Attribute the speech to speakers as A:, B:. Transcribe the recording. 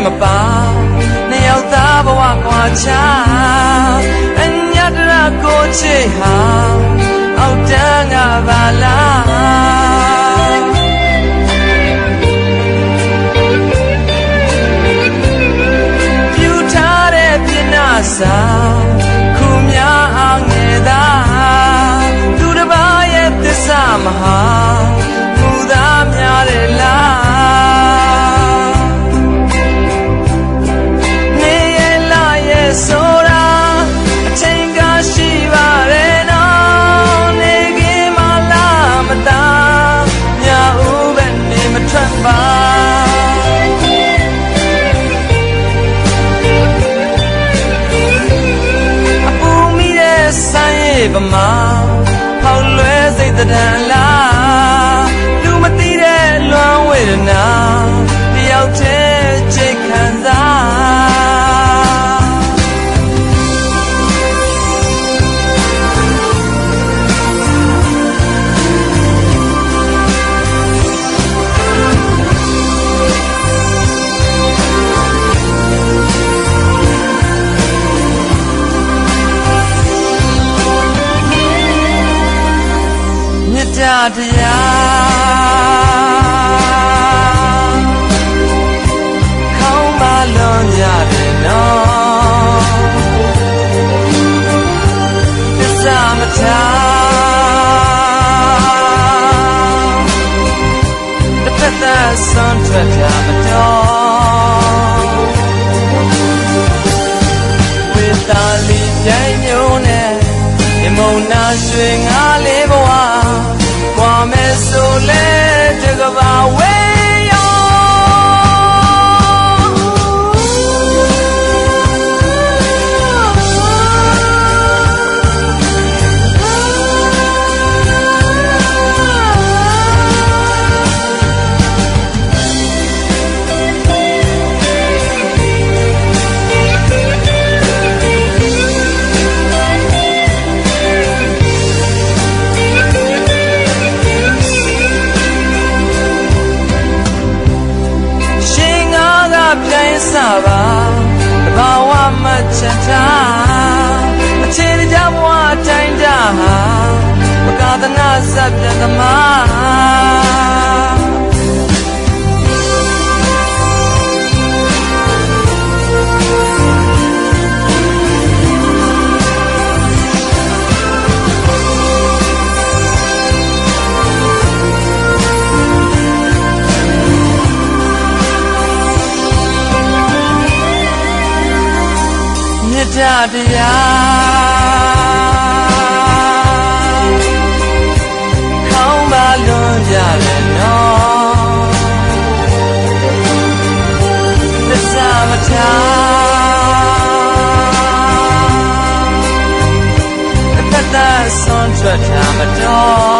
A: မပါနှစ်ယောက်သားဘဝကွာချအညတရကိုချေဟာအောက်တန်းကပါလားပြူထားတဲ့ပြင်းနာစာခုများအောင်ငယ်သာသူတစ်ပါးရဲ့သစ္စာမဟာမူသားများတယ်လားနေရလာရဲ့ဆိုတာအချိန်ကရှိပါတယ်နော်နေခင်မလာမသားညဦးပဲနေမထွက်ပါအပူမိတဲ့ဆိုင်ရဲ့ပမာဟောက်လွဲစိတ်တံလားလူမသိတဲ့လွမ်းဝေဒနာတယောက်တည်းချိတ်ခံစားမြတ်တရားခေါင်းပါလွန်ကြတယ်နော်သစ္စာမထားတစ်ဖက်သက်ဆွမ်းထွက်တာမတော်ဝေသာလီပြိုင်ညိုးနဲ့ဒီမုံနာရွှေငါလေးဘဝကွာမဲဆိုလဲတကဘာဝဲစပါတဘာဝမချမ်းသာအခြေကြဘဝတိုင်းတာဟာမကာသနာစပ်ပြသမာတရားခေါင်းပါလွန်ကြတယ်နော်သစ္စာမထားတစ်ဖက်သက်ဆွမ်းထွက်တာမတော်